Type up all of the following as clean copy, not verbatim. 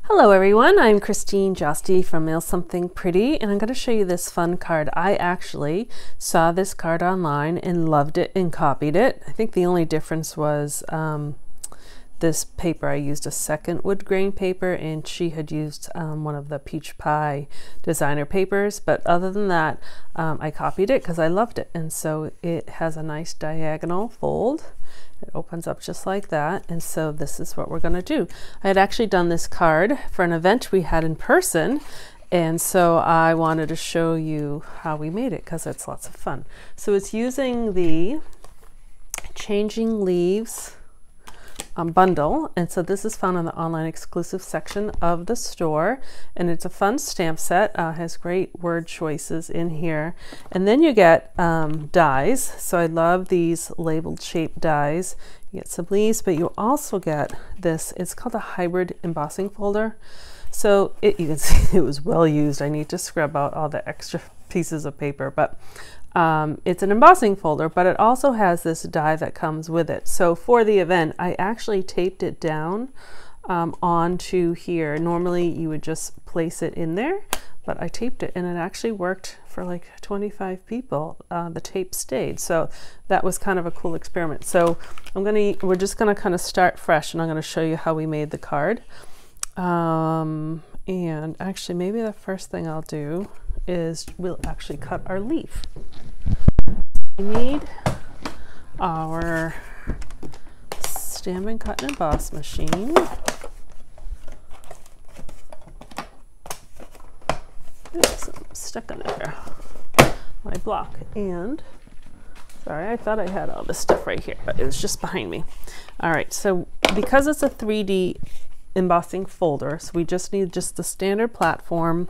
Hello everyone, I'm Christine Josti from Mail Something Pretty, and I'm going to show you this fun card. I actually saw this card online and loved it and copied it. I think the only difference was this paper. I used a second wood grain paper and she had used one of the peach pie designer papers, but other than that I copied it because I loved it. And so it has a nice diagonal fold. It opens up just like that, and so this is what we're going to do. I had actually done this card for an event we had in person, and so I wanted to show you how we made it because it's lots of fun. So it's using the Changing Leaves bundle, and so this is found on the online exclusive section of the store, and it's a fun stamp set. Has great word choices in here, and then you get dies. So I love these labeled shape dies. You get some leaves, but you also get this. It's called a hybrid embossing folder. So you can see it was well used. I need to scrub out all the extra pieces of paper, but it's an embossing folder, but it also has this die that comes with it. So for the event, I actually taped it down onto here. Normally you would just place it in there, but I taped it and it actually worked for like 25 people. The tape stayed. So that was kind of a cool experiment. So we're just gonna kind of start fresh, and I'm gonna show you how we made the card. And actually maybe the first thing I'll do is we'll actually cut our leaf. We need our Stampin' Cut and Emboss machine. Oops, I'm stuck in there. My block. And sorry, I thought I had all this stuff right here, but it was just behind me. All right, so because it's a 3D embossing folder, so we just need the standard platform,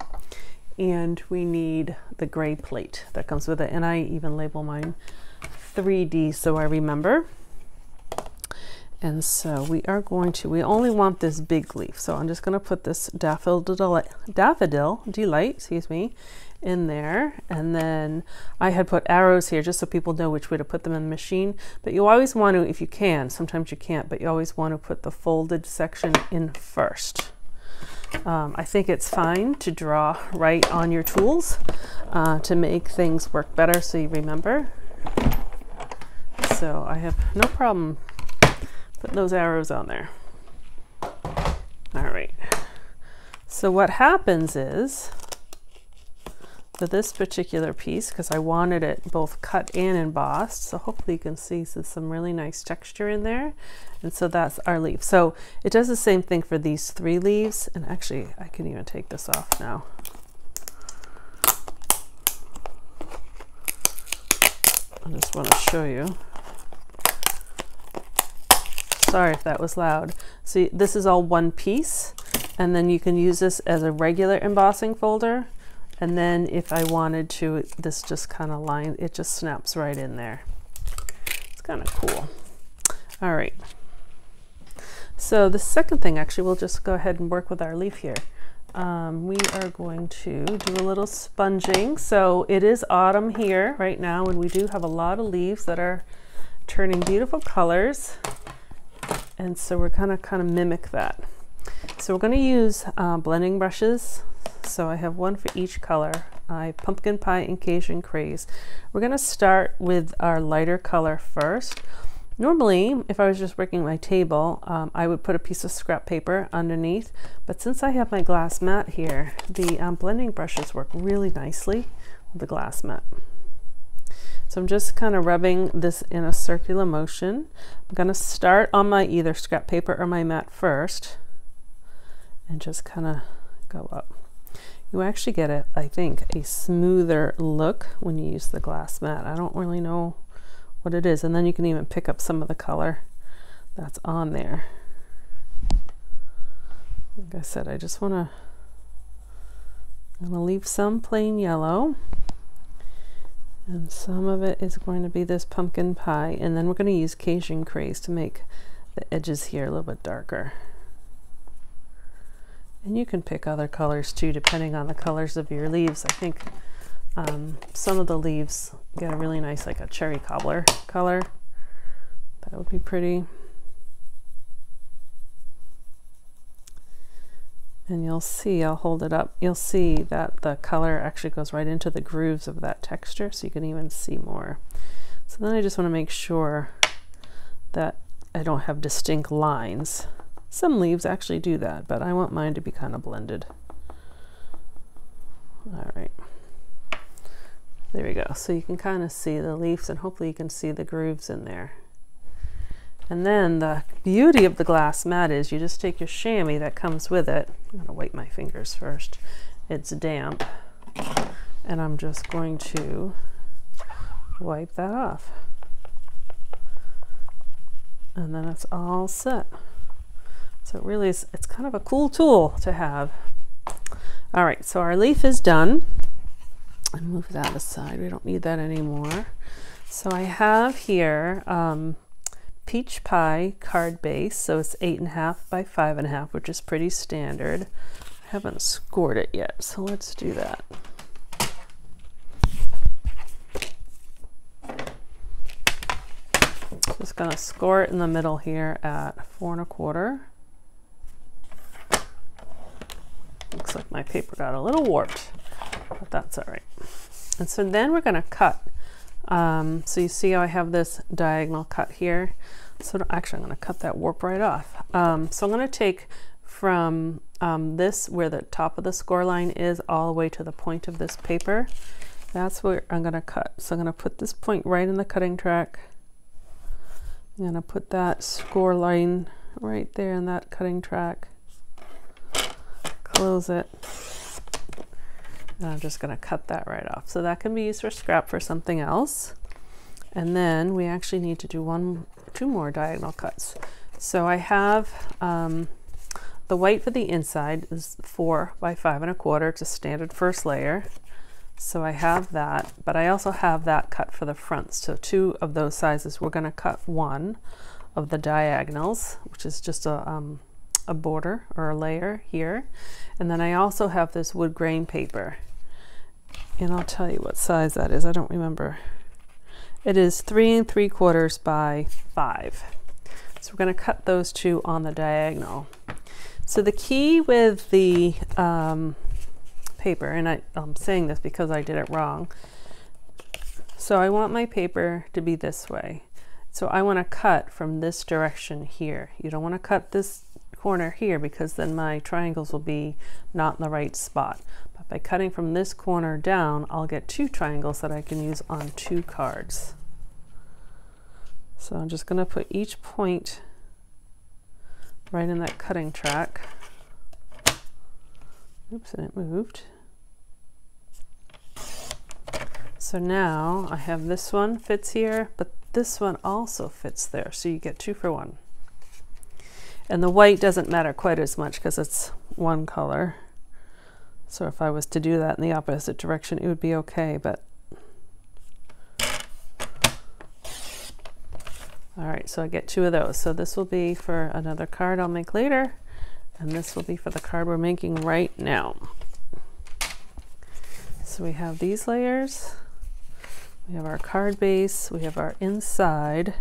and we need the gray plate that comes with it, and I even label mine 3D so I remember. And so we only want this big leaf, so I'm just going to put this daffodil delight, excuse me, in there. And then I had put arrows here just so people know which way to put them in the machine, but you always want to, if you can, sometimes you can't, but you always want to put the folded section in first. I think it's fine to draw right on your tools to make things work better so you remember. So I have no problem putting those arrows on there. All right. So what happens is, for this particular piece, because I wanted it both cut and embossed, so hopefully you can see some really nice texture in there. And so that's our leaf. So it does the same thing for these 3 leaves, and actually I can even take this off now. I just want to show you. Sorry if that was loud. See, this is all one piece, and then you can use this as a regular embossing folder. And then if I wanted to, this just kind of it just snaps right in there. It's kind of cool. All right. So the second thing, actually, we'll just go ahead and work with our leaf here. We are going to do a little sponging. So it is autumn here right now, and we do have a lot of leaves that are turning beautiful colors. And so we're kind of mimic that. So we're going to use blending brushes. So I have one for each color. Pumpkin Pie and Cajun Craze. We're going to start with our lighter color first. Normally, if I was just working my table, I would put a piece of scrap paper underneath, but since I have my glass mat here, the blending brushes work really nicely with the glass mat. So I'm just kind of rubbing this in a circular motion. I'm going to start on my either scrap paper or my mat first, and just kind of go up. You actually get I think, a smoother look when you use the glass mat. I don't really know what it is. And then you can even pick up some of the color that's on there. Like I said, I'm gonna leave some plain yellow, and some of it is going to be this pumpkin pie, and then we're going to use Cajun Craze to make the edges here a little bit darker. And you can pick other colors too, depending on the colors of your leaves. I think some of the leaves get a really nice, like a cherry cobbler color. That would be pretty. And you'll see, I'll hold it up, you'll see that the color actually goes right into the grooves of that texture, so you can even see more. So then I just want to make sure that I don't have distinct lines. Some leaves actually do that, but I want mine to be kind of blended. All right, there we go. So you can kind of see the leaves, and hopefully you can see the grooves in there. And then the beauty of the glass mat is you just take your chamois that comes with it. I'm going to wipe my fingers first. It's damp. And I'm just going to wipe that off. And then it's all set. So it really is, it's kind of a cool tool to have. All right, so our leaf is done. And move that aside, we don't need that anymore. So I have here peach pie card base, so it's 8.5 by 5.5, which is pretty standard. I haven't scored it yet, so let's do that. Just gonna score it in the middle here at 4 1/4. Looks like my paper got a little warped, but that's all right. And so then we're gonna cut. So you see how I have this diagonal cut here? So actually I'm going to cut that warp right off. So I'm going to take from this, where the top of the score line is, all the way to the point of this paper. That's where I'm going to cut. So I'm going to put this point right in the cutting track. I'm going to put that score line right there in that cutting track. Close it. And I'm just going to cut that right off. So that can be used for scrap for something else. And then we actually need to do two more diagonal cuts. So I have the white for the inside is 4 by 5 1/4. It's a standard first layer. So I have that, but I also have that cut for the front. So 2 of those sizes. We're going to cut 1 of the diagonals, which is just a border or a layer here. And then I also have this wood grain paper. And I'll tell you what size that is. I don't remember. It is 3 3/4 by 5. So we're going to cut those 2 on the diagonal. So the key with the paper, and I'm saying this because I did it wrong. So I want my paper to be this way. So I want to cut from this direction here. You don't want to cut this corner here because then my triangles will be not in the right spot. But by cutting from this corner down, I'll get 2 triangles that I can use on 2 cards. So I'm just going to put each point right in that cutting track. Oops, and it moved. So now I have this one fits here, but this one also fits there. So you get 2 for 1. And the white doesn't matter quite as much because it's one color. So if I was to do that in the opposite direction, it would be okay, but. All right, so I get 2 of those. So this will be for another card I'll make later, and this will be for the card we're making right now. So we have these layers, we have our card base, we have our inside,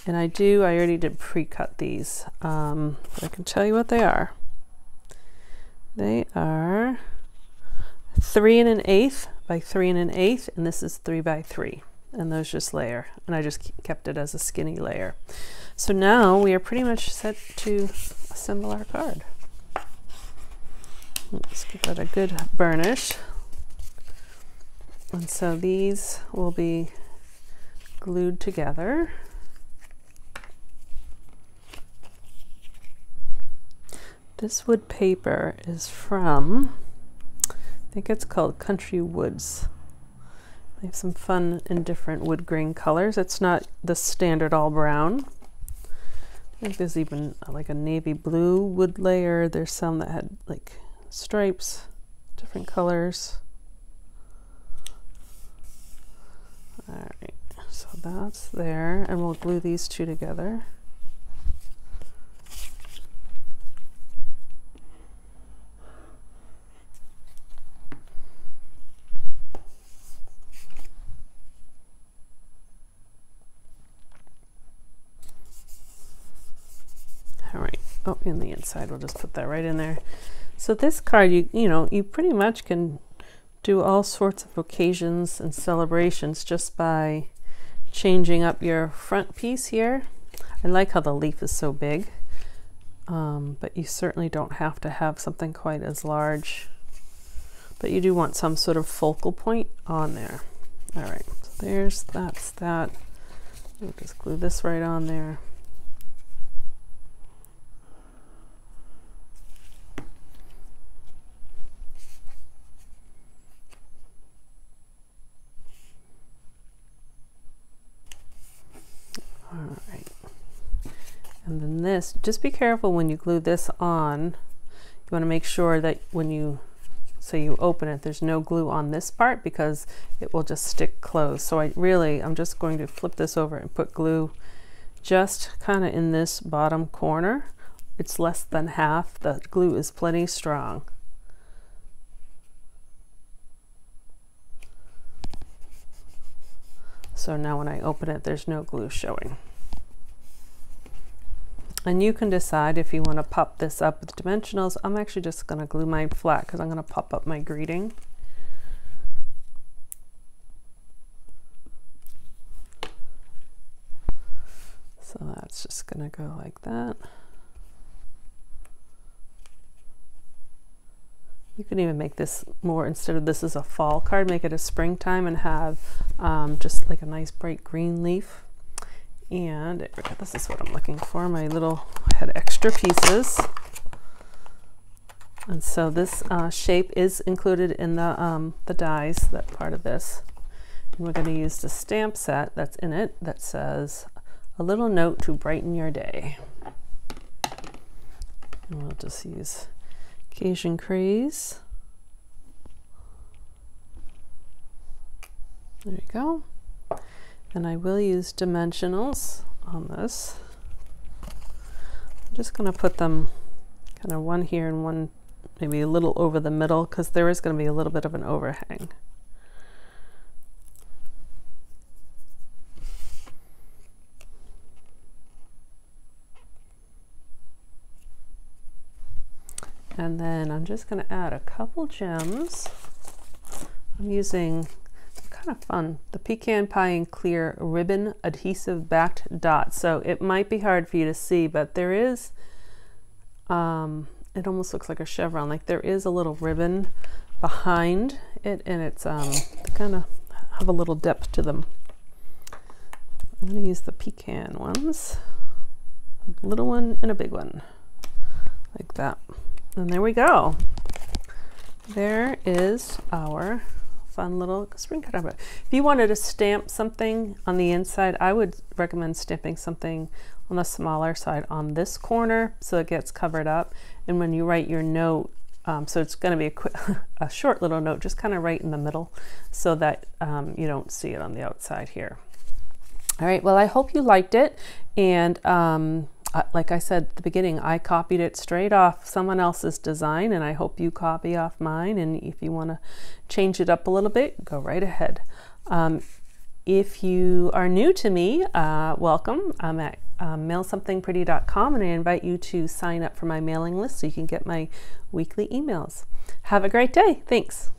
and I already did pre-cut these, but I can tell you what they are. They are 3 1/8 by 3 1/8, and this is 3 by 3. And those just layer, and I just kept it as a skinny layer. So now we are pretty much set to assemble our card. Let's give that a good burnish. And so these will be glued together. This wood paper is from, I think it's called Country Woods. They have some fun and different wood grain colors. It's not the standard all brown. I think there's even like a navy blue wood layer. There's some that had like stripes, different colors. All right, so that's there, and we'll glue these 2 together. All right, oh, in the inside, we'll just put that right in there. So this card, you pretty much can do all sorts of occasions and celebrations just by changing up your front piece here. I like how the leaf is so big, but you certainly don't have to have something quite as large, but you do want some sort of focal point on there. All right, so that's that. We'll just glue this right on there. All right. And then this, just be careful when you glue this on. You want to make sure that when you open it, there's no glue on this part because it will just stick closed. So I'm just going to flip this over and put glue just kind of in this bottom corner. It's less than half. The glue is plenty strong. So now when I open it, there's no glue showing. And you can decide if you want to pop this up with dimensionals. I'm actually just going to glue mine flat because I'm going to pop up my greeting. So that's just going to go like that. You can even make this more, instead of this is a fall card, make it a springtime and have just like a nice bright green leaf. And this is what I'm looking for. I had extra pieces. And so this shape is included in the dies, that part of this. And we're going to use the stamp set that's in it that says, "A little note to brighten your day." And we'll just use Cajun Craze. There you go. And I will use dimensionals on this. I'm just going to put them kind of one here and one maybe a little over the middle because there is going to be a little bit of an overhang. And then I'm just going to add a couple gems. I'm using, kind of fun, the Pecan Pie and Clear Ribbon Adhesive Backed Dots. So it might be hard for you to see, but there is, it almost looks like a chevron, like there is a little ribbon behind it, and it's they kind of have a little depth to them. I'm going to use the pecan ones, a little one and a big one, like that. And there we go. There is our fun little spring card. If you wanted to stamp something on the inside, I would recommend stamping something on the smaller side on this corner so it gets covered up. And when you write your note, so it's going to be a short little note, just kind of right in the middle so that you don't see it on the outside here. All right, well, I hope you liked it. And like I said at the beginning, I copied it straight off someone else's design, and I hope you copy off mine. And if you want to change it up a little bit, go right ahead. If you are new to me, welcome. I'm at mailsomethingpretty.com, and I invite you to sign up for my mailing list so you can get my weekly emails. Have a great day. Thanks.